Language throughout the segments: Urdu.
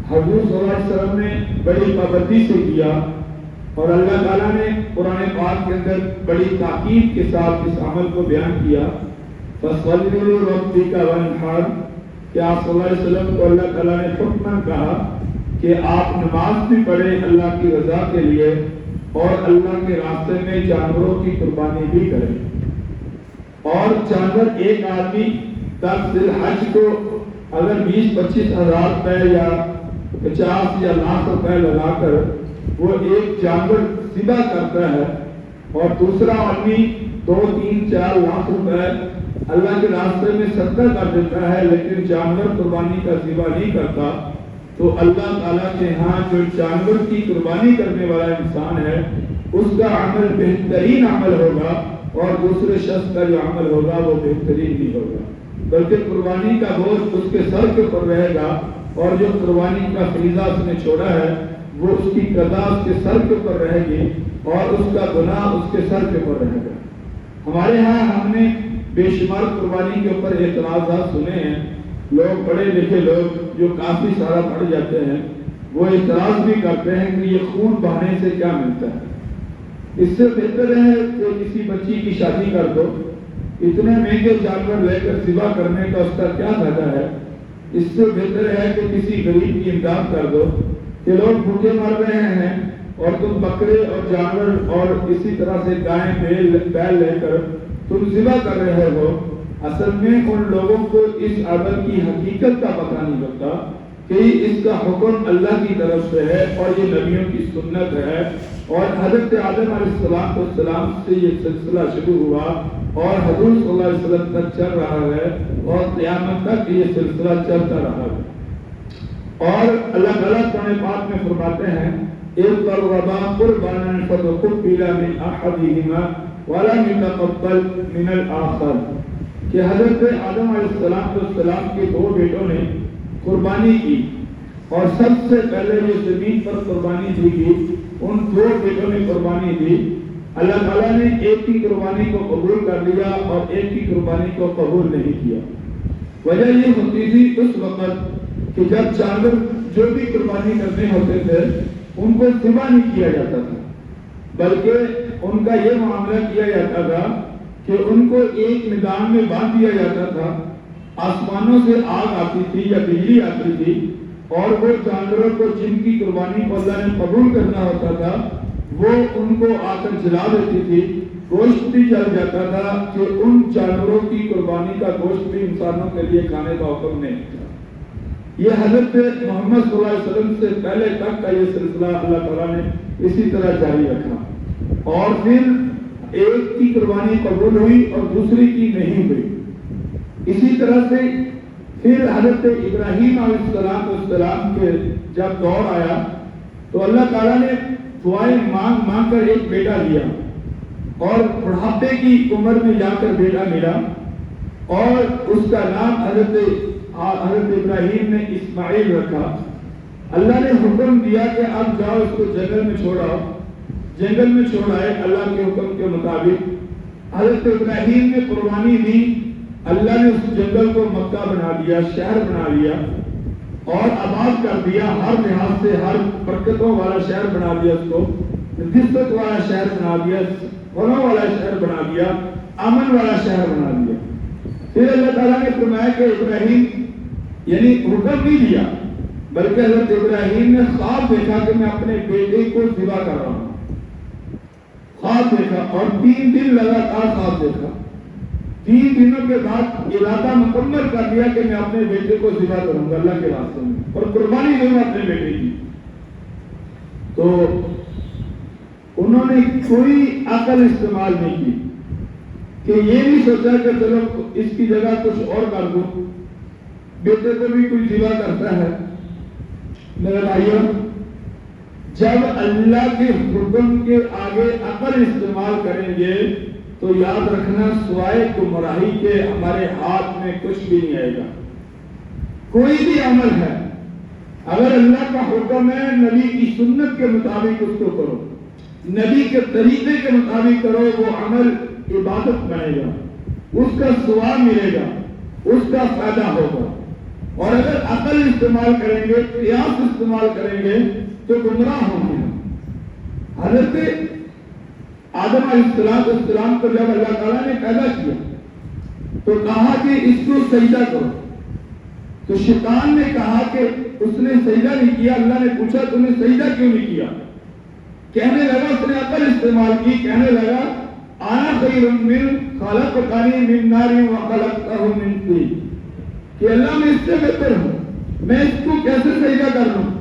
حضور صلی اللہ علیہ وسلم نے بڑی پابندی سے کیا، اور اللہ تعالیٰ نے قرآن پاک کے اندر بڑی تاکید کے ساتھ اس عمل کو بیان کیا۔ فَصَلِّ لِرَبِّكَ وَانْحَرْ کہ آپ صلی اللہ علیہ وسلم کو اللہ تعالیٰ نے حکم کہا کہ آپ نماز بھی پڑھیں اللہ کی رضا کے لیے، اور اللہ کے راستے میں جانوروں کی قربانی بھی کریں۔ اور جانور ایک آدمی 10 ذی الحج کو اگر 20-25 ہزار روپے یا 50 یا لاکھ روپے لگا کر وہ ایک جانور ذبح کرتا ہے، اور دوسرا آدمی 2-3-4 لاکھ روپے اللہ کے راستے میں صدقہ کر دیتا ہے لیکن جانور قربانی کا ذبح نہیں کرتا، تو اللہ تعالیٰ کے ہاں جو جانور کی قربانی کرنے والا انسان ہے اس کا عمل بہترین عمل ہوگا، اور دوسرے شخص کا جو عمل ہوگا وہ بہترین نہیں ہوگا، بلکہ قربانی کا بوجھ اس کے سر کے اوپر رہے گا، اور جو قربانی کا فریضہ اس نے چھوڑا ہے وہ اس کی قضا اس کے سر کے اوپر رہے گی، اور اس کا گناہ اس کے سر کے اوپر رہے گا۔ ہمارے ہاں ہم نے بے شمار قربانی کے اوپر اعتراضات سنے ہیں، لوگ پڑھے لکھے لوگ جو کافی سارا پڑھ جاتے ہیں وہ اعتراض بھی کرتے ہیں کہ یہ خون بہانے سے کیا ملتا ہے، اس سے بہتر ہے کہ کسی بچی کی شادی کر دو، اتنے مہنگے جانور لے کر ذبح کرنے کا اس کا کیا فائدہ ہے، اس سے بہتر ہے کہ کسی غریب کی امداد کر دو، کہ لوگ بھوکے مر رہے ہیں اور تم بکرے اور جانور اور اسی طرح سے گائے بیل لے کر تم ذبح کر رہے ہو۔ اصل میں ان لوگوں کو اس عمل کی حقیقت کا پتہ نہیں ہوتا کہ اس کا حکم اللہ کی طرف سے ہے اور یہ نبیوں کی سنت ہے، اور حضرت آدم علیہ السلام سے یہ سلسلہ شروع ہوا اور حضور صلی اللہ علیہ وسلم تک چل رہا ہے، اور قیامت تک یہ سلسلہ چلتا رہا ہے۔ اور اللہ تعالیٰ قرآن پاک میں فرماتے ہیں اِذْ قَرَّبَا قُرْبَانًا فَتُقُبِّلَ مِنْ أَحَدِهِمَا وَلَمْ يُتَقَبَّلْ مِنَ الْآخَرِ کہ حضرت آدم علیہ السلام کے 2 بیٹوں نے قربانی کی، اور سب سے پہلے جو زمین پر قربانی دی گئی ان 2 بیٹوں نے قربانی دی۔ اللہ تعالیٰ نے ایک کی قربانی کو قبول کر لیا اور ایک کی قربانی کو قبول نہیں کیا۔ وجہ یہ ہوتی تھی اس وقت کہ جب جانور جو بھی قربانی کرنے ہوتے تھے ان کو ذبح نہیں کیا جاتا تھا، بلکہ ان کا یہ معاملہ کیا جاتا تھا کہ ان کو ایک میدان میں باندھ دیا جاتا تھا، آسمانوں سے آگ آتی تھی یا بجلی آتی تھی، اور وہ جانوروں کو جن کی قربانی کو اللہ نے قبول کرنا ہوتا تھا وہ ان کو آ کر جلا دیتی تھی، گوشت بھی جل جاتا تھا کہ ان جانوروں کی قربانی کا گوشت بھی انسانوں کے لیے کھانے کا حکم نہیں تھا۔ یہ حضرت محمد صلی اللہ علیہ وسلم سے پہلے تک کا یہ سلسلہ اللہ تعالیٰ نے اسی طرح جاری رکھا، اور پھر ایک کی قربانی قبول ہوئی اور دوسری کی نہیں ہوئی۔ اسی طرح سے پھر حضرت ابراہیم علیہ السلام کے جب دور آیا تو اللہ تعالیٰ نے دعائیں مانگ کر ایک بیٹا دیا، اور بڑھاپے کی عمر میں جا کر بیٹا ملا، اور اس کا نام حضرت ابراہیم نے اسماعیل رکھا۔ اللہ نے حکم دیا کہ اب جاؤ اس کو جنگل میں چھوڑاؤ، جنگل میں چھوڑائے اللہ کے حکم کے مطابق۔ حضرت ابراہیم نے قربانی دی، اللہ نے اس جنگل کو مکہ بنا دیا، شہر بنا دیا اور آباد کر دیا، ہر لحاظ سے ہر برکتوں والا شہر بنا دیا، اس کو عزت والا شہر بنا دیا، پھلوں والا شہر بنا دیا، امن والا شہر بنا دیا۔ پھر اللہ تعالیٰ نے فرمایا کہ ابراہیم یعنی حکم نہیں دیا بلکہ حضرت ابراہیم نے خواب دیکھا کہ میں اپنے بیٹے کو ذبح کر رہا ہوں، خواب دیکھا، اور 3 دن لگاتار خواب دیکھا۔ 3 دنوں کے بعد ارادہ مکمل کر لیا کہ میں اپنے بیٹے کو ذبح کروں گا اللہ کے راستے میں اور قربانی دوں گا اپنے بیٹے کی۔ تو انہوں نے کوئی عقل استعمال نہیں کی کہ یہ نہیں سوچا کہ چلو اس کی جگہ کچھ اور کر دوں، بیٹے کو بھی کوئی ذبح کرتا ہے۔ میرے بھائیوں، جب اللہ کے حکم کے آگے عقل استعمال کریں گے تو یاد رکھنا سوائے گمراہی کے ہمارے ہاتھ میں کچھ بھی نہیں آئے گا۔ کوئی بھی عمل ہے اگر اللہ کا حکم ہے نبی کی سنت کے مطابق اس کو کرو، نبی کے طریقے کے مطابق کرو، وہ عمل عبادت بنے گا، اس کا ثواب ملے گا، اس کا فائدہ ہوگا۔ اور اگر عقل استعمال کریں گے، قیاس استعمال کریں گے تو گمراہ ہوں گے۔ حضرت آدم علیہ السلام کو جب اللہ تعالیٰ نے پیدا کیا تو کہا کہ اس کو سجدہ کرو، تو شیطان نے کہا کہ اس نے سجدہ نہیں کیا۔ اللہ نے پوچھا تم نے سجدہ کیوں نہیں کیا؟ کہنے لگا، اس نے عقل استعمال کی، کہنے لگا انا خیر من خلقتنی من نار وخلقته من طین، کہ اللہ میں اس سے بہتر ہوں، میں اس کو کیسے سجدہ کر لوں؟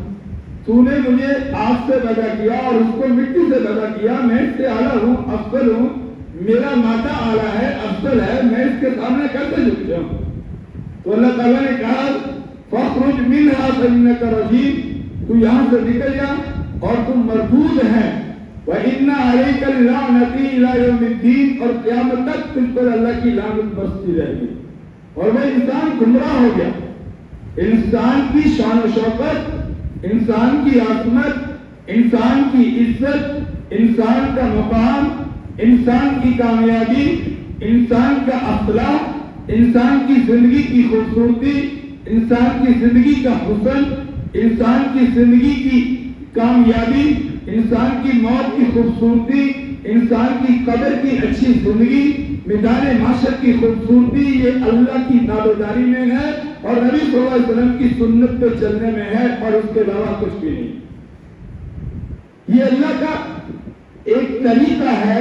تو نے مجھے آگ سے پیدا کیا اور اس کو مٹی سے پیدا کیا، میں اس سے اعلیٰ ہوں، افضل ہوں، میرا مادہ اعلیٰ ہے، افضل ہے، میں اس کے سامنے کیسے جھک جاؤں؟ تو اللہ تعالیٰ نے کہا فاخرج منہا فإنک رجیم، تو یہاں سے نکل جا اور تم مردود ہیں، وَإِنَّ عَلَيْكَ اللَّعْنَةِ إِلَىٰ يَوْمِ الدِّينِ، اور قیامت تک تجھ پر اللہ کی لعنت برستی رہے گی۔ اور وہ انسان گمراہ ہو گیا۔ انسان کی شان و شوکت، انسان کی عظمت، انسان کی عزت، انسان کا مقام، انسان کی کامیابی، انسان کا اخلاق، انسان کی زندگی کی خوبصورتی، انسان کی زندگی کا حسن، انسان کی زندگی کی کامیابی، انسان کی موت کی خوبصورتی، انسان کی قبر کی اچھی زندگی، میدان محشر کی خوبصورتی، یہ اللہ کی تابعداری میں ہے اور نبی صلی اللہ علیہ وسلم کی سنت پہ چلنے میں ہے، اور اس کے علاوہ کچھ بھی نہیں۔ یہ اللہ کا ایک طریقہ ہے،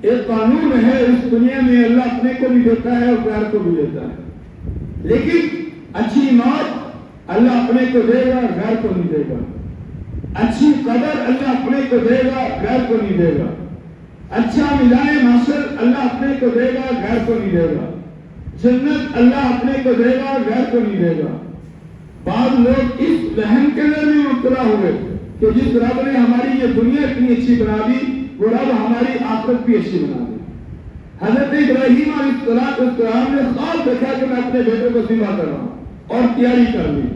ایک قانون ہے۔ اس دنیا میں اللہ اپنے کو بھی دیتا ہے اور غیر کو بھی دیتا ہے، لیکن اچھی موت اللہ اپنے کو دے گا اور غیر کو نہیں دے گا۔ اچھی قدر اللہ اپنے کو دے گا، غیر کو نہیں دے گا۔ اچھا میدان محشر اللہ اپنے کو دے گا، غیر کو نہیں دے گا۔ جنت اللہ اپنے کو دے گا، غیر کو نہیں دے گا۔ بعض لوگ اس وہم کے اندر بھی مبتلا ہوئے کہ جس رب نے ہماری یہ دنیا اتنی اچھی بنا دی، وہ رب ہماری آخرت بھی اچھی بنا دی۔ حضرت ابراہیم علیہ السلام نے خواب دیکھا کہ میں اپنے بیٹے کو ذبح کر رہا ہوں اور تیاری کر لی۔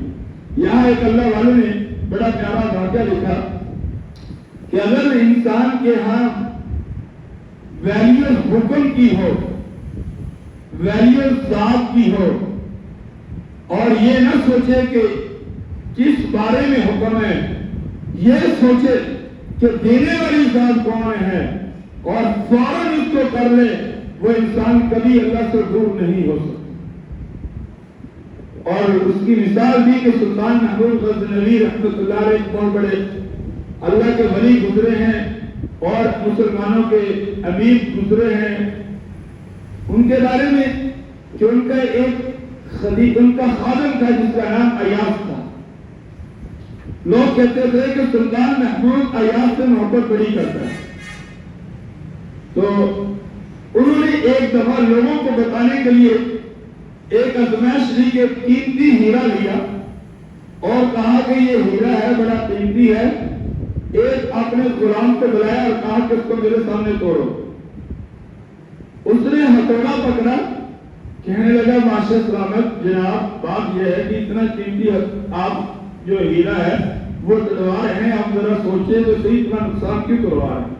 یہاں ایک اللہ والے نے بڑا پیارا واقعہ لکھا کہ اگر انسان کے ہاں ویلیو حکم کی ہو، ویلیو ذات کی ہو، اور یہ نہ سوچے کہ کس بارے میں حکم ہے، یہ سوچے کہ دینے والی ذات کون ہے اور فوراً اس کو کر لے، وہ انسان کبھی اللہ سے دور نہیں ہو سکتا۔ اور اس کی مثال دی کہ سلطان محمود غزنوی رحمۃ اللہ علیہ ایک بہت بڑے اللہ کے ولی گزرے ہیں اور مسلمانوں کے امیر گزرے ہیں۔ ان کے بارے میں کہ ان کا ایک ان کا خادم تھا جس کا نام ایاز تھا۔ لوگ کہتے تھے کہ سلطان محمود ایاز سے محبت بڑی کرتا ہے، تو انہوں نے ایک دفعہ لوگوں کو بتانے کے لیے ایک ازمائش لی کہ قیمتی ہیرا لیا اور کہا کہ یہ ہیرا ہے، بڑا قیمتی ہے۔ ایک اپنے غلام کو بلایا اور کہا کہ اس کو میرے سامنے توڑو۔ اس نے ہتھوڑا پکڑا، کہنے لگا ماشاء سلامت جناب، بات یہ ہے کہ اتنا قیمتی آپ جو ہیرا ہے وہ تلوا رہے ہیں، آپ ذرا سوچیں تو صحیح، اتنا نقصان کیوں کروا رہے ہیں؟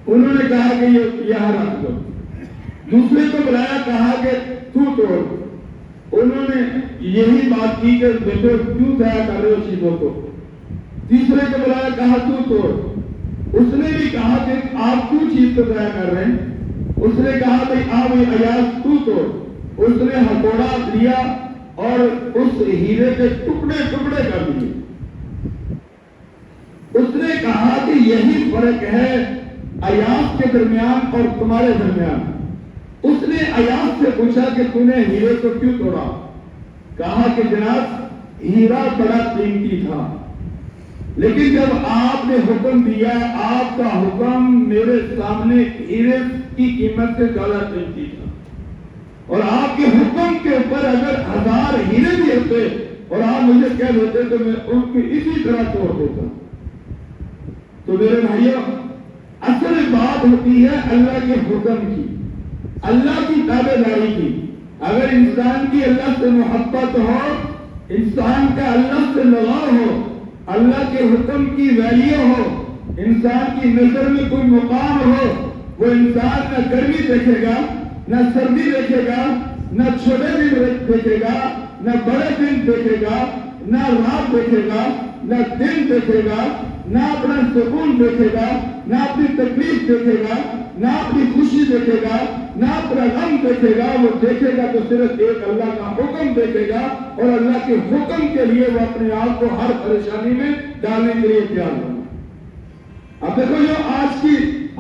انہوں نے کہا کہ یہ یہاں رکھ دو۔ دوسرے کو بلایا، کہا کہ تو توڑ۔ انہوں نے یہی بات کی کہ دیکھو کیوں ضائع کر رہے ہو چیزوں کو۔ تیسرے کو بلایا، کہا تو توڑ۔ اس نے بھی کہا کہ آپ کیوں چیز کو ضائع کر رہے ہیں؟ اس نے کہا بھائی آپ ایاز تو توڑ۔ اس نے ہتھوڑا لیا اور اس ہیرے کے ٹکڑے ٹکڑے کر دیے۔ اس نے کہا کہ یہی فرق ہے ایاز کے درمیان اور تمہارے درمیان۔ اس نے ایاز سے پوچھا کہ تم نے ہیرے کو کیوں توڑا؟ کہا کہ جناب ہیرا بڑا قیمتی تھا، لیکن جب آپ نے حکم دیا، آپ کا حکم میرے سامنے ہیرے کی قیمت سے زیادہ قیمتی تھا، اور آپ کے حکم کے اوپر اگر 1000 ہیرے بھی ہوتے اور آپ مجھے کہہ دیتے تو میں ان کو اسی طرح توڑ دیتا۔ تو میرے بھائیوں، اصل بات ہوتی ہے اللہ کے حکم کی، اللہ کی تابعداری کی۔ اگر انسان کی اللہ سے محبت ہو، انسان کا اللہ سے لگاؤ ہو، اللہ کے حکم کی ویلیو ہو، انسان کی نظر میں کوئی مقام ہو، وہ انسان نہ گرمی دیکھے گا، نہ سردی دیکھے گا، نہ چھوٹے بھی دیکھے گا، نہ بڑے دن دیکھے گا، نہ رات دیکھے گا، نہ دن دیکھے گا، نہ اپنا سکون دیکھے گا، نہ اپنی تکلیف دیکھے گا، نہ اپنی خوشی دیکھے گا، نہ اپنا غم دیکھے گا. وہ دیکھے گا تو صرف ایک اللہ کا حکم دیکھے گا، اور اللہ کے حکم کے لیے وہ اپنے آپ کو ہر پریشانی میں ڈالنے کے لیے تیار ہوگا. اب دیکھو جو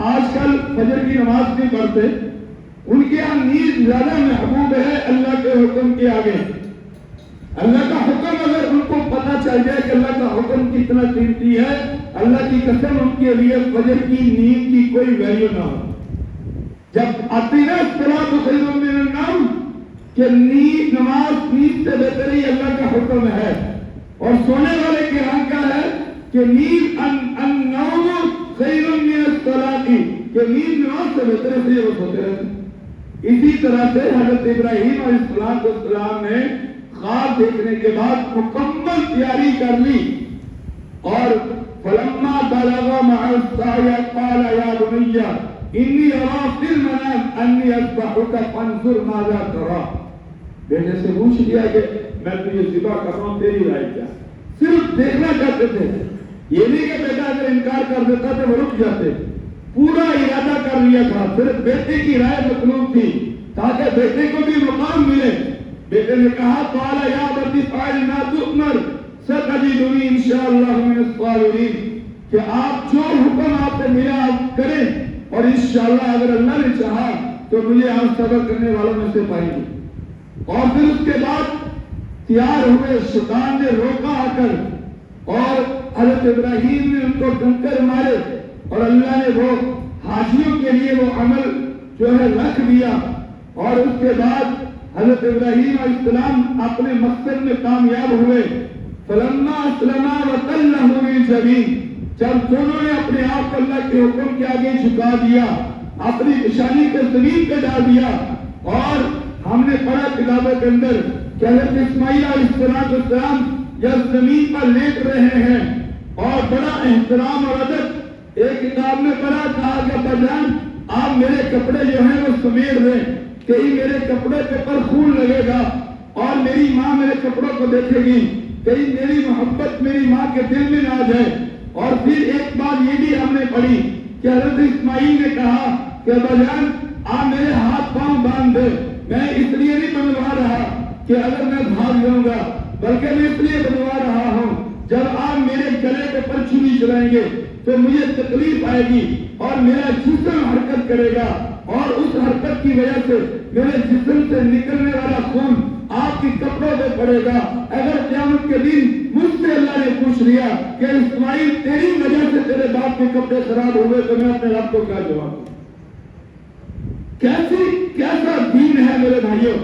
آج کل فجر کی نماز نہیں پڑھتے، ان کے یہاں نیند زیادہ محبوب ہے اللہ کے حکم کے آگے. اللہ کا حکم اگر ان کو پتہ چل جائے کہ اللہ کا حکم کتنا قیمتی ہے، اللہ کی قسم ان کے لیے فجر کی نیند کی کوئی ویلیو نہ ہو. جب آتی نا الصلاۃ خیر من النوم کہ نیند، نماز نیند سے بہتر ہی اللہ کا حکم ہے. اور سونے والے کے یہاں کیا ہے کہ نیند النوم خیر من الصلاۃ، کہ نیند نماز سے بہتر ہے، وہ سوتے رہتے. اسی طرح سے حضرت ابراہیم علیہ السلام نے خواب دیکھنے کے بعد مکمل تیاری کر لی، اور فلما بلغ معه السعي قال يا بني اني ارى في المنام اني اذبحك فانظر ماذا ترى. بیٹے سے پوچھ لیا کہ میں تجھے ذبح کر رہا ہوں، تیری رائے کیا؟ صرف دیکھنا چاہتے تھے. یہ نہیں کہ بیٹا اگر انکار کر دیتا تو وہ رک جاتے. پورا ارادہ کر لیا تھا، صرف بیٹے کی رائے مطلوب تھی تاکہ بیٹے کو بھی مقام ملے. بیٹے نے کہا قال یا ابت افعل ما تؤمر ستجدنی ان شاء اللہ من الصابرین، کہ آپ جو حکم آپ نے ملا آپ کریں، اور انشاءاللہ اگر اللہ نے چاہا تو مجھے آپ صبر کرنے والوں میں سے پائیں گے. اور پھر اس کے بعد تیار ہوئے. شیطان نے روکا آ کر، اور حضرت ابراہیم نے ان کو کنکر مارے، اور اللہ نے وہ حاجیوں کے لیے وہ عمل جو ہے رکھ دیا. اور اس کے بعد حضرت ابراہیم علیہ السلام اپنے مقصد میں کامیاب ہوئے. فلما اسلما وتلہ للجبین، جب دونوں نے اپنے آپ کو اللہ کے حکم کے آگے جھکا دیا، اپنی نشانی کو زمین پہ ڈال دیا. اور ہم نے پڑھا کتابوں کے اندر کہ حضرت اسماعیل علیہ السلام جب زمین پر لیٹ رہے ہیں اور بڑا احترام اور ادب، ایک کتاب میں پڑھا کہا کہ ابا جان آپ میرے کپڑے جو ہیں وہ سمیٹ دیں، کہیں میرے کپڑے پہ پر خون لگے گا اور میری ماں میرے کپڑوں کو دیکھے گی، کہیں میری محبت میری ماں کے دل میں نہ آ جائے. اور پھر ایک بات یہ بھی ہم نے پڑھی کہ حضرت اسماعیل نے کہا کہ ابا جان آپ میرے ہاتھ پاؤں باندھ دے، میں اس لیے نہیں بنوا رہا کہ اگر میں بھاگ جاؤں گا، بلکہ میں اس لیے بنوا رہا ہوں جب آپ میرے گلے پہ پرچھوی چلائیں گے تو مجھے تکلیف آئے گی اور میرا جسم حرکت کرے گا، اور اس حرکت کی وجہ سے میرے جسم سے نکلنے والا خون آپ کی کپڑوں پہ پڑے گا. اگر قیامت کے دن مجھ سے اللہ نے پوچھ لیا کہ اسماعیل تیری وجہ سے تیرے باپ کے کپڑے خراب ہوئے، تو میں اپنے رب کو کیا جواب دوں؟ کیسا دین ہے میرے بھائیوں!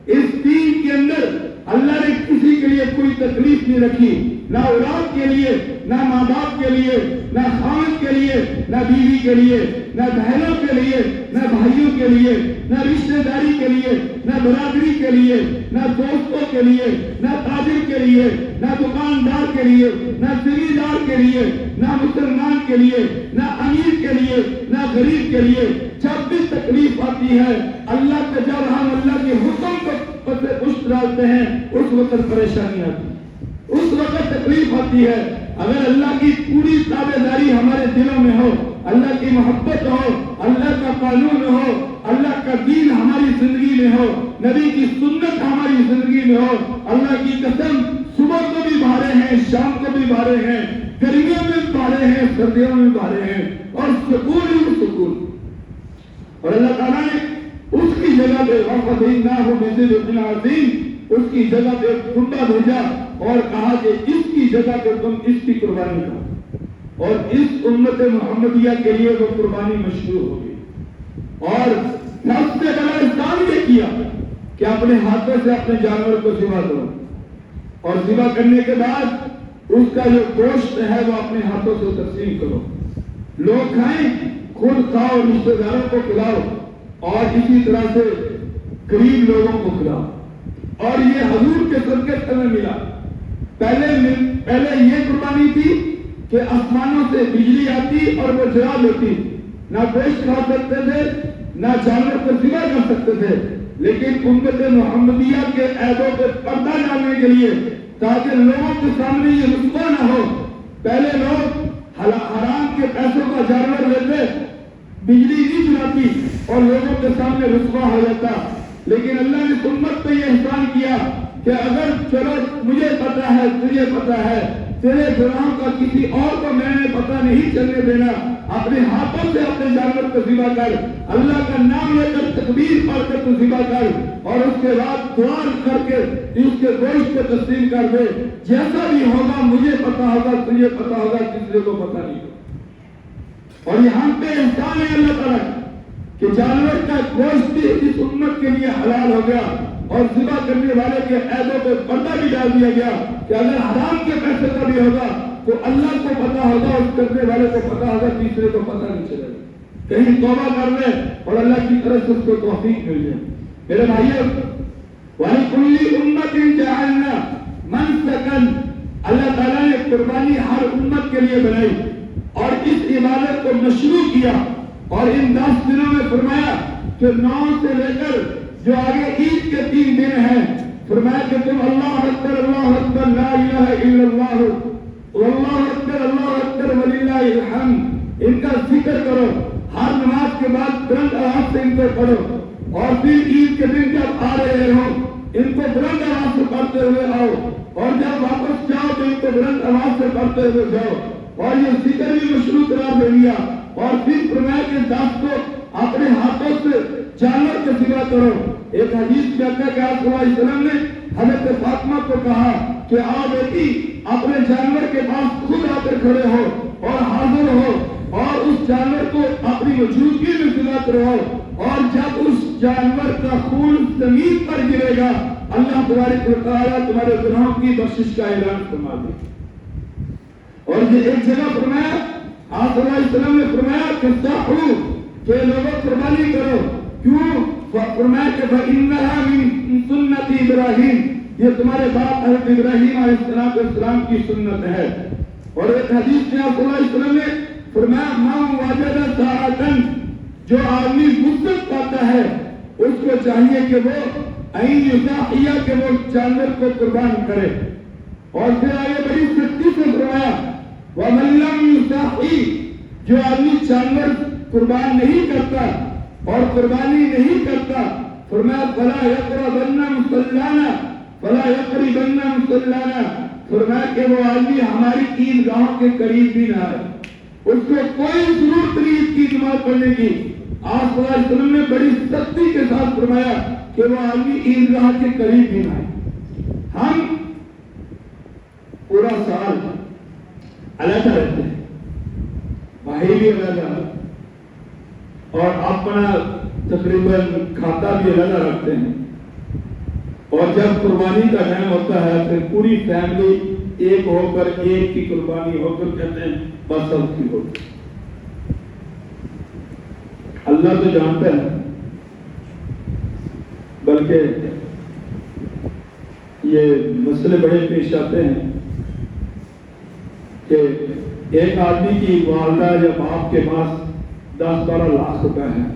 اس دین کے اندر اللہ نے کسی کے لیے کوئی تکلیف نہیں رکھی، نہ اولاد کے لیے، نہ ماں باپ کے لیے، نہ خاوند کے لیے، نہ بیوی کے لیے، نہ بہنوں کے لیے، نہ بھائیوں کے لیے، نہ رشتہ داری کے لیے، نہ برادری کے لیے، نہ دوستوں کے لیے، نہ تاجر کے لیے، نہ دکاندار کے لیے، نہ زمیندار کے لیے، نہ مسلمان کے لیے، نہ امیر کے لیے، نہ غریب کے لیے. جب بھی تکلیف آتی ہے اللہ کا، جب ہم اللہ کے حکم کو پشت ڈالتے ہیں اس وقت پریشانی آتی ہے، اس وقت تکلیف آتی ہے. اگر اللہ کی پوری تابعداری ہمارے دلوں میں ہو، اللہ کی محبت ہو، اللہ کا قانون ہو، اللہ کا دین ہماری زندگی میں ہو، نبی کی سنت ہماری زندگی میں ہو، اللہ کی قسم صبح کو بھی بھارے ہیں، شام کو بھی بھارے ہیں، گرمیوں میں بھی بھارے ہیں، سردیوں میں بھی بھارے ہیں، اور سکون ہی سکون. اور اللہ تعالیٰ نے اس کی جگہ پہ وَفَدَيْنَاهُ بِذِبْحٍ عَظِيمٍ، اس کی جگہ پہ کنڈا بھیجا اور کہا کہ اس کی جگہ پہ تم اس کی قربانی کرو. اور اس امت محمدیہ کے لیے وہ قربانی مشروع ہوگی. اور سب سے بڑا احسان یہ کیا کہ اپنے ہاتھوں سے اپنے جانور کو ذبح کرو، اور ذبح کرنے کے بعد اس کا جو گوشت ہے وہ اپنے ہاتھوں سے تقسیم کرو، لوگ کھائیں، خود کھاؤ، رشتہ داروں کو کھلاؤ، اور اسی طرح سے غریب لوگوں کو کھلاؤ. اور یہ حضور کے صدقے سے ہمیں ملا. پہلے یہ قربانی تھی کہ آسمانوں سے بجلی آتی اور وہ جلا لیتی، نہ گوشت کھا سکتے تھے، نہ جانور کو ذبح کر سکتے تھے. لیکن امت محمدیہ کے عیبوں پہ پردہ ڈالنے کے لیے تاکہ لوگوں کے سامنے یہ رسوا نہ ہو. پہلے لوگ حرام کے پیسوں کا جانور لیتے, بجلی نہیں چلاتی اور لوگوں کے سامنے رسوا ہو جاتا. لیکن اللہ نے امت پہ یہ احسان کیا کہ اگر چلو مجھے پتا ہے, تجھے پتا ہے, تیرے گناہوں کا کسی اور کو میں نے پتا نہیں چلنے دینا, اپنے ہاتھوں سے اپنے جانور کو ذبح کر, اللہ کا نام لے کر تکبیر پڑھ کر تو ذبح کر, اور اس کے بعد دعا کر کے اس کے گوشت کو تسلیم کر دے. جیسا بھی ہوگا مجھے پتا ہوگا, تجھے پتا ہوگا, کسی کو پتا نہیں. اور یہاں پہ احسان ہے اللہ تعالیٰ کہ جانور کا گوشت بھی اس امت کے لیے حلال ہو گیا, اور ذبح کرنے والے کے عیبوں پہ پردہ بھی ڈال دیا گیا کہ اگر حرام کے پیسے کا بھی ہوگا تو اللہ کو پتا ہوگا, اس کرنے والے کو پتا ہوگا, تیسرے کو پتا نہیں چلے گا. کہیں توبہ کر لے اور اللہ کی طرف سے اس کو توفیق مل جائے. میرے بھائیوں, وَلِكُلِّ أُمَّةٍ جَعَلْنَا مَنسَكًا, اللہ تعالیٰ نے قربانی ہر امت کے لیے بنائی اور اس عبادت کو مشروع کیا. اور ان 10 دنوں میں فرمایا کہ 9 سے لے کر جو آگے عید کے 3 دن ہیں, فرمایا کہ تم اللہ اکبر لا الہ الا اللہ واللہ اکبر وللہ الحمد ان کا ذکر کرو. ہر نماز کے بعد بلند آواز سے ان کو پڑھو, اور پھر عید کے دن جب آ رہے ہو ان کو بلند آواز سے پڑھتے ہوئے آؤ, اور جب واپس جاؤ تو ان کو بلند آواز سے پڑھتے ہوئے جاؤ. اور یہ ذکر بھی مشروع قرار دے دیا. اور پھر فرمایا کہ 10 کو اپنے ہاتھوں سے جانور کو ذبح کرو. ایک حدیث میں آتا ہے کہ آپ صلی اللہ علیہ وسلم نے حضرت فاطمہ کو کہا کہ آ بیٹی, اپنے جانور کے پاس خود آ کر کھڑے ہو اور حاضر ہو, اور اس جانور کو اپنی موجودگی میں ذبح کرو, اور جب اس جانور کا خون زمین پر گرے گا اللہ تبارک و تعالیٰ تمہارے گناہوں کی بخشش کا اعلان فرما دے. اور یہ ایک جگہ فرمایا, آپ صلی اللہ علیہ وسلم نے فرمایا کہ ذبحوا, کہ لوگوں قربانی کرو. کیوں؟ فرمایا کہ فإنها من سنت ابراہیم, یہ تمہارے باپ حضرت ابراہیم علیہ السلام کی سنت ہے. اور ایک حدیث میں آپ صلی اللہ علیہ وسلم نے فرمایا من وجد ساعة, جو آدمی وسعت پاتا ہے اس کو چاہیے کہ وہ ان یضحی, کہ وہ جانور کو قربان کرے. اور پھر آگے بڑی سختی سے فرمایا ومن لم یضحی, جو آدمی جانور قربان نہیں کرتا اور قربانی نہیں کرتا, فرمایا فلا یقربن مصلانا, فلا یقربن مصلانا, فرمایا کہ وہ آدمی ہماری عیدگاہوں کے قریب بھی نہ آئے, اس کو کوئی ضرورت نہیں اس کی نماز پڑھنے کی. آپ صلی اللہ علیہ وسلم نے بڑی سختی کے ساتھ فرمایا کہ وہ آدمی عیدگاہ کے قریب بھی نہ آئے. ہم پورا سال علیحدہ رہتے ہیں, بھائی بھی علیحدہ اور اپنا تقریباً کھاتا بھی علیحدہ رکھتے ہیں, اور جب قربانی کا ٹائم ہوتا ہے پھر پوری فیملی ایک ہو کر ایک کی قربانی ہو کر کہتے ہیں بس اب کی ہو. اللہ تو جانتا ہے, بلکہ یہ مسئلے بڑے پیش آتے ہیں کہ ایک آدمی کی والدہ یا باپ کے پاس 10-12 لاکھ روپے ہیں,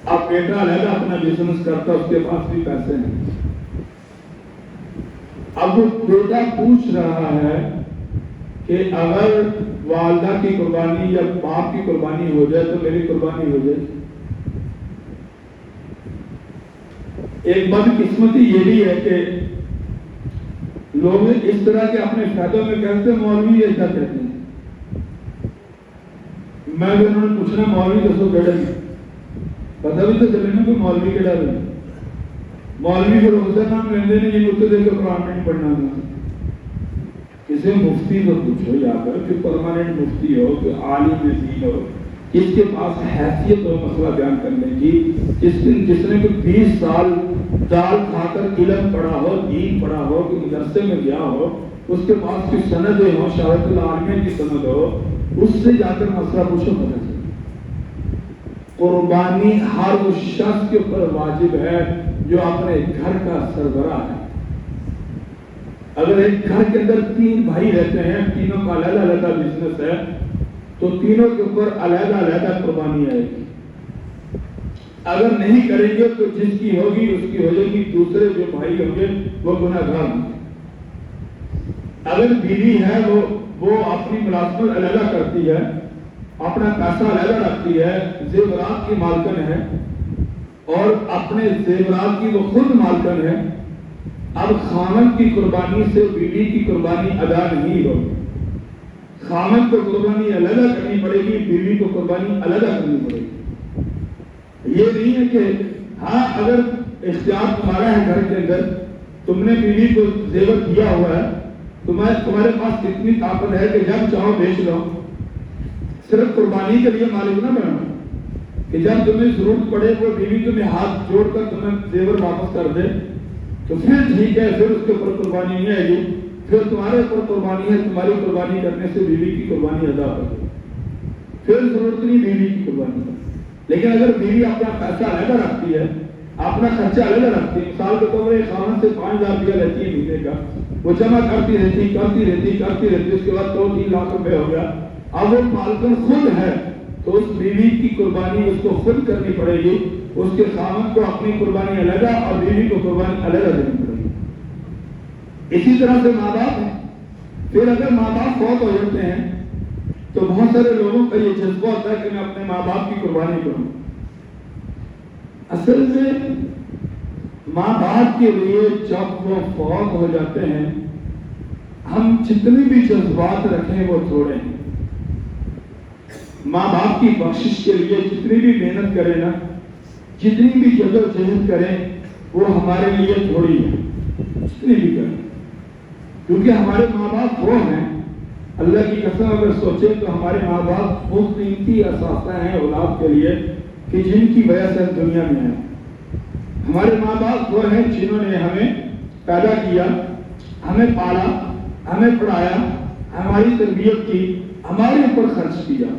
اب بیٹا علیحدہ اپنا بزنس کرتا, اس کے پاس بھی پیسے ہیں. اب وہ بیٹا پوچھ رہا ہے کہ اگر والدہ کی قربانی یا باپ کی قربانی ہو جائے تو میری قربانی ہو جائے. ایک بدقسمتی یہ بھی ہے کہ لوگ اس طرح کے اپنے فائدوں میں کہتے ہیں مولوی ایسا کہتے ہیں. میں بھی انہوں نے پوچھنا مولوی دسو کہڑا ہے, پتہ بھی تو چلے نا کوئی مولوی کہڑا ہے. مولوی کو روزہ نام لیندے نے یہ اتنے دے کے قرآن نہیں پڑھنا تھا. کسی مفتی کو پوچھو یا کر کہ پرماننٹ مفتی ہو, کہ عالم دین ہو, اس کے پاس حیثیت ہو مسئلہ بیان کرنے کی, جس نے کوئی 20 سال دال کھا کر علم پڑھا ہو, دین پڑھا ہو, کہ مدرسے میں گیا ہو, اس کے پاس کوئی سند ہو, شہادت العالمین کی سند ہو, اس سے جا کر مسئلہ پوچھو پتہ چلے. قربانی ہر اس شخص کے اوپر واجب ہے جو اپنے گھر کا سربراہ ہے. اگر ایک گھر کے اندر 3 بھائی رہتے ہیں, تینوں کا علیحدہ علیحدہ بزنس ہے, تو تینوں کے اوپر علیحدہ علیحدہ قربانی آئے گی. اگر نہیں کریں گے تو جس کی ہوگی اس کی ہو جائے گی، دوسرے جو بھائی ہوں گے وہ گناہگار ہوں گے۔ اگر بیوی ہے وہ اپنی ملازمت علیحدہ کرتی ہے، اپنا پیسہ علیحدہ رکھتی ہے، زیورات کی مالکن ہے اور اپنے زیورات کی وہ خود مالکن ہے، اب خامن کی قربانی سے بیوی کی قربانی ادا نہیں ہوگی۔ خامن کو قربانی علیحدہ کرنی پڑے گی، بیوی کو قربانی علیحدہ کرنی پڑے گی۔ یہ نہیں ہے کہ ہاں اگر اختیار تمہارا ہے گھر کے اندر، تم نے بیوی کو زیور دیا ہوا ہے، تمہارے پاس کتنی طاقت ہے کہ جب چاہو بیچ لو، صرف قربانی کے لیے مالک نہ بنو کہ جب تمہیں ضرورت پڑے وہ بیوی تمہیں ہاتھ جوڑ کر تمہیں زیور واپس کر دے تو پھر ٹھیک ہے، پھر اس کے اوپر قربانی نہیں آئے گی، پھر تمہارے اوپر قربانی ہے، تمہاری قربانی کرنے سے بیوی کی قربانی ادا ہو گئی، پھر ضرورت نہیں بیوی کی قربانی کا۔ لیکن اگر بیوی اپنا پیسہ علیحدہ رکھتی ہے، اپنا خرچہ علیحدہ رکھتی ہے، مثال کے طور پر خامن سے 5,000 روپیہ لیتی ہے مہینے کا، وہ جمع کرتی رہتی، اس کے بعد 2-3 لاکھ روپے ہو گیا، اب وہ مالکن خود ہے تو اس بیوی کی قربانی اس کو خود کرنی پڑے گی، اس کے خامن کو اپنی قربانی علیحدہ اور بیوی کو قربانی علیحدہ دینی پڑے گی۔ اسی طرح سے ماں باپ ہیں، پھر اگر ماں باپ فوت ہو جاتے ہیں تو بہت سارے لوگوں کا یہ جذبہ ہوتا ہے کہ میں اپنے ماں باپ کی قربانی کروں۔ اصل میں ماں باپ کے لیے جب وہ فوت ہو جاتے ہیں، ہم جتنی بھی جذبات رکھیں وہ تھوڑے ہیں۔ ماں باپ کی بخشش کے لیے جتنی بھی محنت کریں نا، جتنی بھی جدوجہد کریں وہ ہمارے لیے تھوڑی ہے، جتنی بھی کریں، کیونکہ ہمارے ماں باپ وہ ہیں، اللہ کی قسم اگر سوچیں تو ہمارے ماں باپ وہ قیمتی اثاثہ ہیں اولاد کے لیے کہ جن کی وجہ سے دنیا میں ہیں۔ ہمارے ماں باپ وہ ہیں جنہوں نے ہمیں پیدا کیا، ہمیں پالا، ہمیں پڑھایا، ہماری تربیت کی، ہمارے اوپر خرچ کیا۔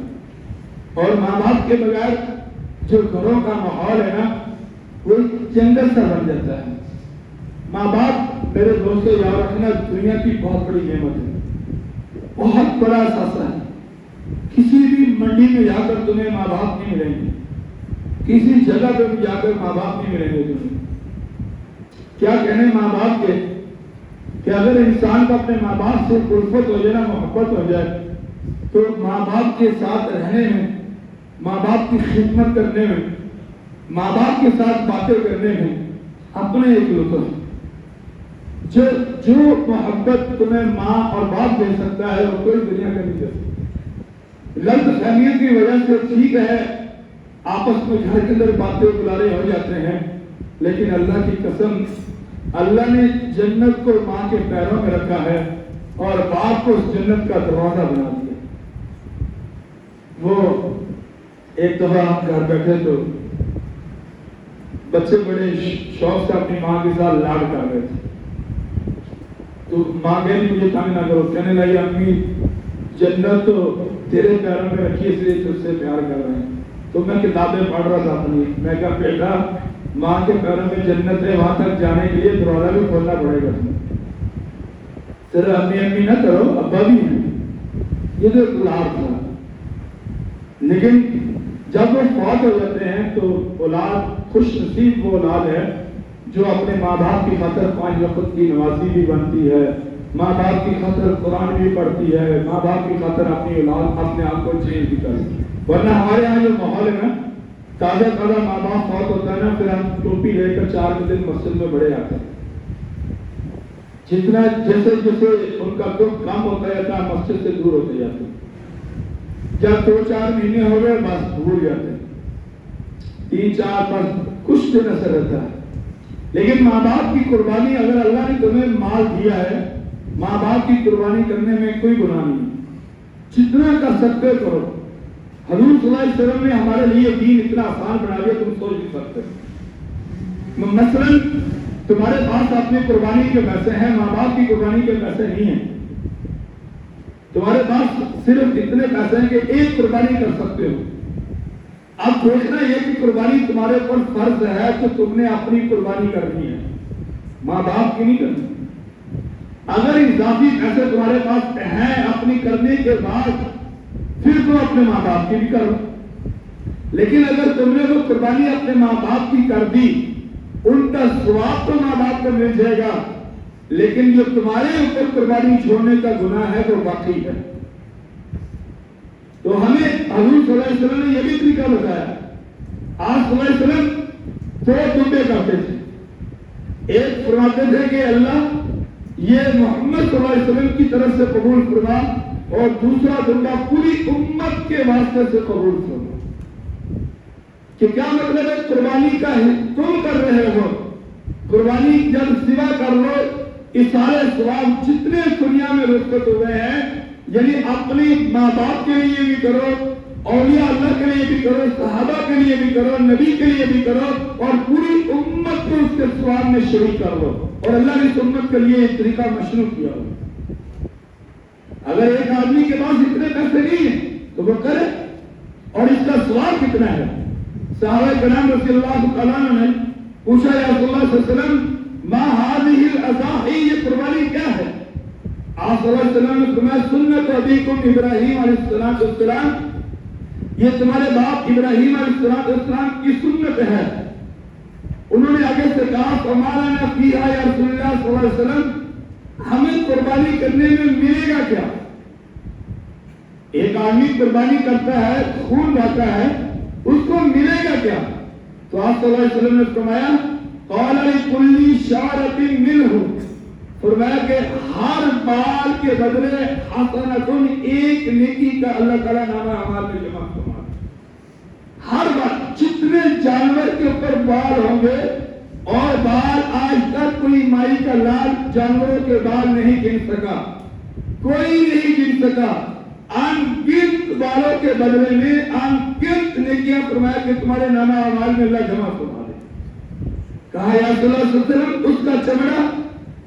اور ماں باپ کے بغیر جو گھروں کا ماحول ہے نا وہ جنگل سا بن جاتا ہے۔ ماں باپ میرے دوستوں یاد رکھنا دنیا کی بہت بڑی نعمت ہے، بہت بڑا اثاثہ ہے۔ کسی بھی منڈی میں جا کر تمہیں ماں باپ نہیں ملیں گے، کسی جگہ پہ بھی جا کر ماں باپ نہیں ملیں گے تمہیں۔ کیا کہنے ماں باپ کے کہ اگر انسان کو اپنے ماں باپ سے الفت ہو جائے نا، محبت ہو جائے تو ماں باپ کے ساتھ رہنے میں، ماں باپ کی خدمت کرنے میں، ماں باپ کے ساتھ باتیں کرنے میں اپنے ایک لطف ہے۔ جو محبت تمہیں ماں اور باپ دے سکتا ہے وہ کوئی دنیا کا نہیں دے سکتا۔ غلط فہمیوں کی وجہ سے ٹھیک ہے آپس میں گھر کے اندر باتیں بلارے ہو جاتے ہیں، لیکن اللہ کی قسم اللہ نے جنت کو ماں کے پیروں میں رکھا ہے اور باپ کو اس جنت کا دروازہ بنا دیا۔ وہ ایک دفعہ آپ گھر بیٹھے تو بچے بڑے شوق سے اپنی ماں کے ساتھ لاڈ کر رہے تھے، تو ماں کہنے مجھے تنگ نہ کرو، کہنے لگی امی جنت تو تیرے پیروں میں رکھی اس لیے تجھ سے پیار کر رہے ہیں۔ تو میں کتابیں پڑھ رہا تھا اپنی، میں کہا بیٹا ماں کے پیروں میں جنت ہے، وہاں تک جانے کے لیے دروازہ بھی کھولنا پڑے گا، تیرا امی امی نہ کرو، ابا بھی ہیں۔ یہ تو اولاد تھا، لیکن جب وہ فوت ہو جاتے ہیں تو اولاد خوش نصیب وہ اولاد ہے جو اپنے ماں باپ کی خاطر 5 وقت کی نمازی بھی بنتی ہے، ماں باپ کی خاطر قرآن بھی پڑھتی ہے، ماں باپ کی خاطر اپنی اولاد اپنے آپ کو چینج بھی کرتی ہے۔ ورنہ ہمارے یہاں جو ماحول ہے نا، تازہ ماں باپ فوت ہوتا ہے نا، پھر ہم ٹوپی لے کر 4 دن مسجد میں بڑے آتے ہیں، جتنا جیسے ان کا دکھ کم ہوتا جاتا ہے مسجد سے دور ہوتے جاتے ہیں۔ جب 2-4 مہینے ہو گئے بس بھول جاتے ہیں، 3-4 بس کچھ دن اثر رہتا ہے۔ لیکن ماں باپ کی قربانی، اگر اللہ نے تمہیں مال دیا ہے، ماں باپ کی قربانی کرنے میں کوئی گناہ نہیں، جتنا کر سکتے کرو۔ حضور صلی اللہ علیہ وسلم نے ہمارے لیے دین اتنا آسان بنا دیا تم سوچ نہیں سکتے۔ مثلاً تمہارے پاس اپنی قربانی کے پیسے ہیں، ماں باپ کی قربانی کے پیسے نہیں ہیں، تمہارے پاس صرف اتنے پیسے ہیں کہ ایک قربانی کر سکتے ہو۔ اب دیکھنا یہ کہ قربانی تمہارے اوپر فرض ہے تو تم نے اپنی قربانی کرنی ہے، ماں باپ کی نہیں کرنی۔ اگر اضافی پیسے تمہارے پاس ہیں اپنی کرنے کے بعد پھر تو اپنے ماں باپ کی بھی کرو، لیکن اگر تم نے وہ قربانی اپنے ماں باپ کی کر دی، ان کا ثواب تو ماں باپ کو مل جائے گا، لیکن جو تمہارے اوپر قربانی چھوڑنے کا گناہ ہے وہ باقی ہے۔ تو ہمیں حضور صلی اللہ علیہ وسلم نے یہ بھی طریقہ بتایا۔ آپ صلی اللہ علیہ وسلم دو دمبے کرتے تھے، ایک فرماتے تھے کہ اللہ یہ محمد صلی اللہ علیہ وسلم کی طرف سے قبول فرما، اور دوسرا دمبا پوری امت کے واسطے سے قبول فرما۔ کہ کیا مطلب ہے؟ قربانی کا تم کر رہے ہو، قربانی جب سوا کر لو، اس سارے ثواب جتنے دنیا میں رخصت ہوئے ہیں، یعنی اپنی ماں باپ کے لیے بھی کرو، اولیاء اللہ کے لیے بھی کرو، صحابہ کے لیے بھی کرو، نبی کے لیے بھی کرو، اور پوری امت کو اس کے ثواب میں شریک کر لو۔ اور اللہ نے اس امت کے لیے ایک طریقہ مشروع کیا ہو۔ اگر ایک آدمی کے پاس اتنے پیسے نہیں ہیں تو وہ کرے، اور اس کا ثواب کتنا ہے؟ صحابہ کرام رضی اللہ تعالیٰ عنہ نے پوچھا، یا رسول اللہ صلی اللہ علیہ وسلم ما هذه الاضاحی، یہ قربانی کیا ہے؟ آپ صلی اللہ علیہ وسلم نے فرمایا سنت ابیکم ابراہیم علیہ السلام، یہ تمہارے باپ ابراہیم علیہ السلام کی سنت ہے۔ انہوں نے آگے سے کہا فمالنا فیہا یا رسول اللہ صلی اللہ علیہ وسلم، ہمیں قربانی کرنے میں ملے گا کیا؟ ایک آدمی قربانی کرتا ہے، خون بہتا ہے، اس کو ملے گا کیا؟ تو آپ صلی اللہ علیہ وسلم نے فرمایا قال لکل شعرۃ منہ، فرمایا کہ ہر بال کے بدلے حسنۃ، ایک نیکی کا اللہ تعالیٰ نامہ اعمال میں جمع فرما۔ ہر بال، جتنے جانور کے اوپر بال ہوں گے، اور بال آج تک کوئی مائی کا لال جانوروں کے بال نہیں گن سکا، کوئی نہیں گن سکا، ان گنت بالوں کے بدلے میں ان گنت نیکیاں فرمایا کہ تمہارے نامہ اعمال میں اللہ جمع فرما دے۔ کہا یا رسول اللہ صلی اللہ علیہ وسلم اس کا چمڑا،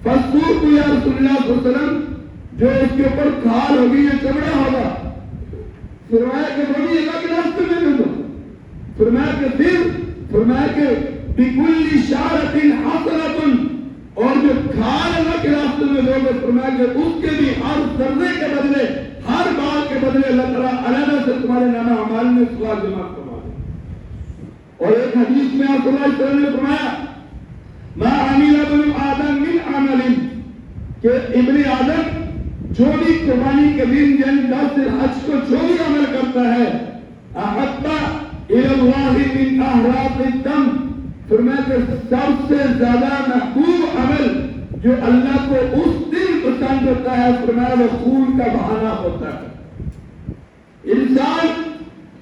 فسوق یا رسول اللہ صلی اللہ علیہ وسلم، جو اس کے اوپر کھال ہوگی یہ چمڑا ہوگا، فرمایا کہ وہ بھی اللہ کے راستے میں دے دو۔ فرمایا کہ پھر فرمایا کہ بکل شعرۃ حسنۃ، اور جو کھال اللہ کے راستے میں دو گے، فرمایا کہ اس کے بھی ہر ذرے کے بدلے، ہر بال کے بدلے اللہ تعالیٰ علیحدہ سے تمہارے نامہ اعمال میں ثواب جمع فرما دے۔ اور ایک حدیث میں آپ صلی اللہ علیہ وسلم نے فرمایا ما عمل ابن آدم من عمل، کہ ابن آدم جو بھی قربانی کے دن یعنی 10 حج کو جو بھی عمل کرتا ہے، احب الی اللہ من احراق الدم، فرمایا کہ سب سے زیادہ محبوب عمل جو اللہ کو اس دن پسند ہوتا ہے، فرمایا وہ خون کا بہانا ہوتا ہے۔ انسان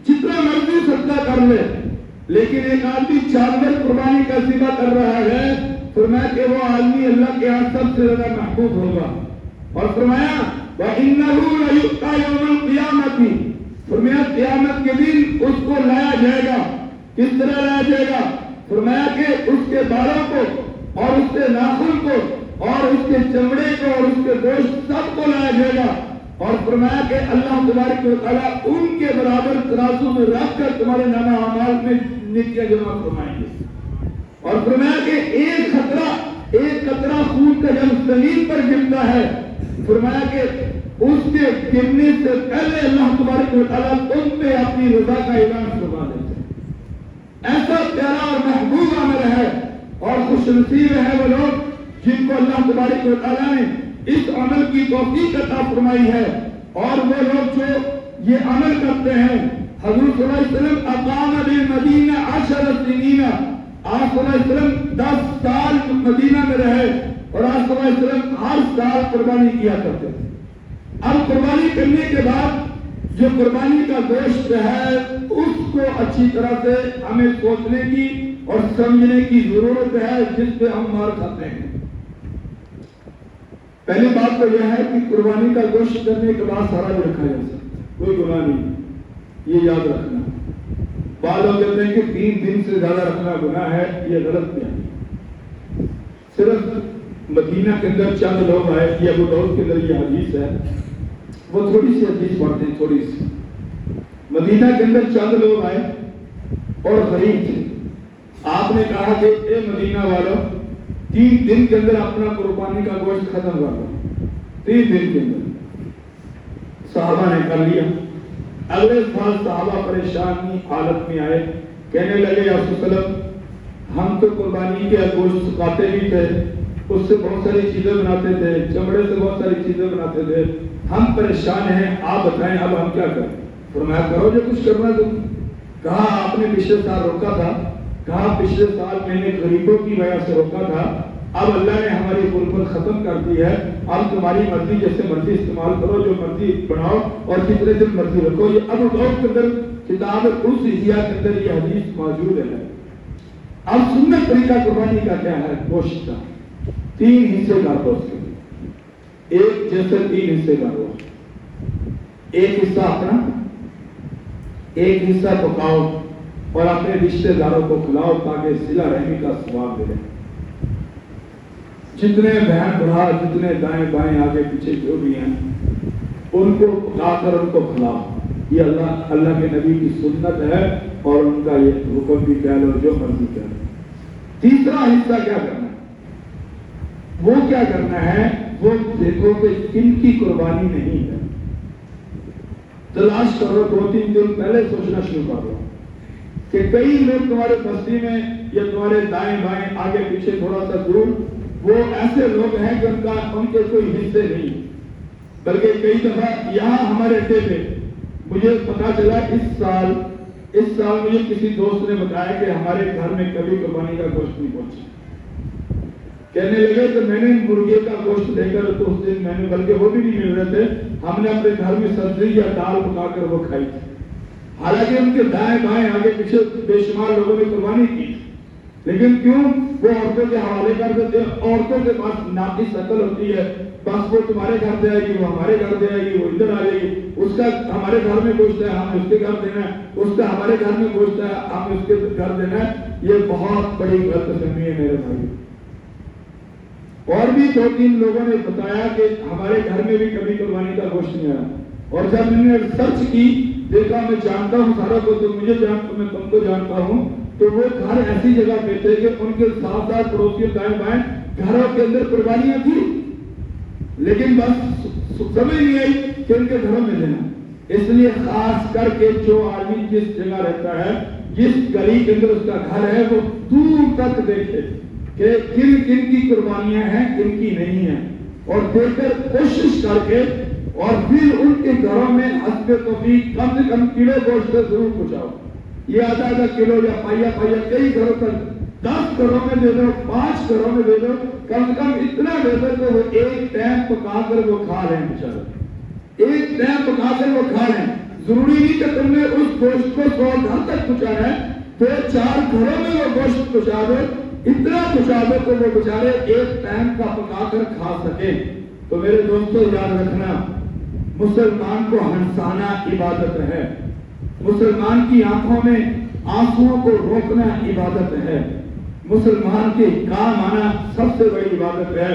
جتنا مرضی صدقہ کر لے، لیکن ایک آدمی جانور قربانی کا ذبح کر رہا ہے، فرمایا کہ وہ آدمی اللہ کے ہاں سب سے زیادہ محبوب ہوگا۔ اور فرمایا وَإِنَّهُ لَيُؤْتَى يَوْمَ الْقِيَامَةِ، فرمایا قیامت کے دن اس کو لایا جائے گا۔ کس طرح لایا جائے گا؟ فرمایا کہ اس کے بالوں کو اور اس کے ناخن کو اور اس کے چمڑے کو اور اس کے گوشت سب کو لایا جائے گا، اور فرمایا کہ اللہ تبارک و تعالیٰ ان کے برابر ترازو میں رکھ کر تمہارے نامہ اعمال میں نیکیاں جمع فرمائیں گے۔ اور فرمایا کہ ایک قطرہ خون کا جب زمین پر گرتا ہے، فرمایا کہ اس کے گرنے سے پہلے اللہ تبارک و تعالیٰ تم پہ اپنی رضا کا اعلان فرما دیتے ہیں۔ ایسا پیارا اور محبوب عمل ہے، اور خوش نصیب ہے وہ لوگ جن کو اللہ تبارک و تعالیٰ نے اس عمل کی توفیق عطا فرمائی ہے، اور وہ لوگ جو یہ عمل کرتے ہیں۔ حضور صلی اللہ علیہ وسلم اقام بالمدینہ 10 سنین، آپ صلی اللہ علیہ وسلم 10 سال مدینہ میں رہے، اور آپ صلی اللہ علیہ وسلم ہر سال قربانی کیا کرتے تھے۔ اب قربانی کرنے کے بعد جو قربانی کا گوشت ہے اس کو اچھی طرح سے ہمیں سوچنے کی اور سمجھنے کی ضرورت ہے، جس پہ ہم مار کھاتے ہیں۔ پہلی بات تو یہ ہے کہ قربانی کا گوشت کرنے کے بعد سارا بھی رکھا جا سکتا، کوئی گناہ نہیں، یہ یاد رکھنا۔ بعض لوگ کہتے ہیں کہ 3 دن سے زیادہ رکھنا گناہ ہے، یہ غلط ہے۔ صرف مدینہ کے اندر چند لوگ آئے، یہ ابو داؤد کے اندر یہ حدیث ہے، وہ تھوڑی سی حدیث پڑھتے ہیں، تھوڑی سی۔ مدینہ کے اندر چند لوگ آئے اور غریب تھے، آپ نے کہا کہ اے مدینہ والوں 3 دن کے اندر اپنا قربانی کا گوشت ختم کر دو۔ 3 دن کے اندر صحابہ نے کر لیا۔ اگلے سال صحابہ پریشانی حالت میں آئے، کہنے لگے یا رسول اللہ ہم تو قربانی کے گوشت سکھاتے بھی تھے، اس سے بہت ساری چیزیں بناتے تھے، چمڑے سے بہت ساری چیزیں بناتے تھے، ہم پریشان ہیں، آپ بتائیں اب ہم کیا کریں؟ فرمایا کرو جو کچھ کرنا تم۔ کہا آپ نے پچھلے سال روکا تھا، کہا پچھلے سال میں نے غریبوں کی وجہ سے روکا تھا، اب اللہ نے ہماری غربت ختم کر دی ہے، اب تمہاری مرضی جیسے مرضی استعمال کرو، جو مرضی بناؤ اور کتنے دن مرضی رکھو۔ یہ ابو داؤد کے اندر کتاب الضحیہ کے اندر یہ حدیث موجود ہے۔ اب سنت طریقہ قربانی کا کیا ہے؟ گوشت کا 3 حصے کر دو، ایک جیسے 3 حصے کر دو، ایک حصہ اپنا، ایک حصہ پکاؤ اور اپنے رشتہ داروں کو کھلاؤ تاکہ صلہ رحمی کا ثواب ملے۔ جتنے بہن بھرا، جتنے دائیں بائیں آگے پیچھے جو بھی ہیں ان کو پکا کر ان کو کھلاؤ۔ یہ اللہ کے نبی کی سنت ہے اور ان کا یہ حکم بھی کہہ لو، جو مرضی کہہ لو۔ تیسرا حصہ کیا کرنا ہے؟ وہ کیا کرنا ہے؟ وہ دیکھو کہ کن کی قربانی نہیں ہے، تلاش کرو، 2-3 دن پہلے سوچنا شروع کرو کہ کئی لوگ تمہارے بستی میں یا تمہارے دائیں بائیں آگے پیچھے تھوڑا سا دور وہ ایسے لوگ ہیں کہ ان کے کوئی حصے نہیں، بلکہ کئی دفعہ یہاں ہمارے اڈے پہ مجھے پتا چلا اس سال مجھے کسی دوست نے بتایا کہ ہمارے گھر میں کبھی قربانی کا گوشت نہیں پہنچا۔ کہنے لگے کہ میں نے مرغے کا گوشت دے کر تو اس دن میں نے، بلکہ وہ بھی نہیں مل رہے تھے، ہم نے اپنے گھر میں سبزی یا دال پکا کر وہ کھائی تھی۔ حالانکہ ان کے دائیں بائیں آگے پیچھے بے شمار لوگوں نے قربانی کی، لیکن کیوں وہ عورتوں کے حوالے کر دیتے ہیں۔ عورتوں کے پاس ناقص عقل ہوتی ہے، بس وہ تمہارے گھر دے آئے گی، وہ ہمارے گھر دے آئے گی، وہ ادھر آ جائے گی، اس کا ہمارے گھر میں گوشت ہے ہمیں اس کے گھر دینا ہے، اس کا ہمارے گھر میں گوشت ہے ہمیں اس کے گھر دینا ہے۔ یہ بہت بڑی غلط فہمی ہے میرے بھائی۔ اور بھی 2-3 لوگوں نے بتایا کہ ہمارے گھر میں بھی کبھی قربانی کا گوشت نہیں آیا، اور جب میں نے سرچ کی دیکھا میں جانتا ہوں سارا کو، تو مجھے جانتا میں تم کو جانتا ہوں، تو وہ گھر ایسی جگہ پہ تھے کہ ان کے ساتھ ساتھ پڑوسیوں دائیں بائیں گھروں کے اندر قربانیاں تھی، لیکن بس سمجھ نہیں آئی کہ ان کے گھروں میں دینا۔ اس لیے خاص کر کے جو آدمی جس جگہ رہتا ہے، جس گلی کے اندر اس کا گھر ہے، وہ دور تک دیکھے کہ کن کن کی قربانیاں ہیں کن کی نہیں ہیں، اور دیکھ کر کوشش کر کے اور پھر ان کے گھروں میں حسب توفیق کم سے کم کلو گوشت ضرور پہنچاؤ۔ یہ آدھا کلو یا پائیا کئی گھروں تک 10 گھروں میں دے دو، 5 گھروں میں دے دو، کم سے کم اتنا دے دو کہ وہ ایک ٹائم پکا کر وہ کھا لیں بیچارے، ایک ٹائم پکا کر وہ کھا لیں۔ ضروری نہیں کہ تم نے اس گوشت کو 100 گھر تک پہنچانا ہے، تو 4 گھروں میں وہ گوشت پہنچا دو، اتنا پہنچا دو کہ وہ بیچارے ایک ٹائم کا پکا کر کھا سکے۔ تو میرے دوستوں یاد رکھنا، مسلمان کو ہنسانا عبادت ہے، مسلمان کی آنکھوں میں آنسوؤں کو روکنا عبادت ہے، مسلمان کے کام آنا سب سے بڑی عبادت ہے۔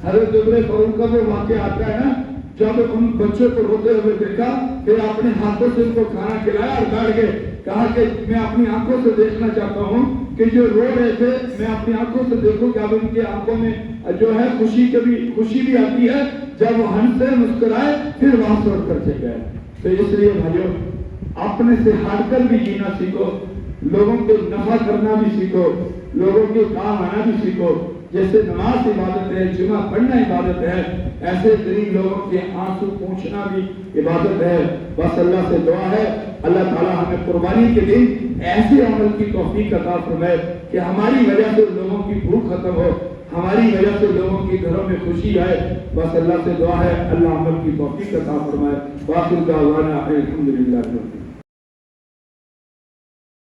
حضرت عمر فاروق کا وہ واقعہ آتا ہے نا، جب ان بچوں کو روتے ہوئے دیکھا پھر اپنے ہاتھوں سے ان کو کھانا کھلایا اور بیٹھ گئے، کہا کہ میں اپنی آنکھوں سے دیکھنا چاہتا ہوں کہ جو رو رہے تھے میں اپنی آنکھوں سے دیکھوں کہ اب ان کی آنکھوں میں جو ہے خوشی بھی آتی ہے، جب وہ ہنسے مسکرائے پھر وہاں سے اٹھ کر چلے گئے۔ تو اس لیے بھائیوں اپنے سے ہٹ کر بھی جینا سیکھو، لوگوں کو نفع کرنا بھی سیکھو، لوگوں کے کام آنا بھی سیکھو۔ جیسے نماز عبادت ہے، جمعہ پڑھنا عبادت ہے، ایسے غریب لوگوں کے آنسو پوچھنا بھی عبادت ہے۔ بس اللہ سے دعا ہے اللہ تعالیٰ ہمیں قربانی کے دن ایسے عمل کی توفیق عطا فرمائے کہ ہماری وجہ سے لوگوں کی بھوک ختم ہو، ہماری وجہ سے لوگوں کے گھروں میں خوشی آئے۔ بس اللہ سے دعا ہے اللہ عمل کی توفیق عطا فرمائے۔ واخر دعوانا الحمدللہ۔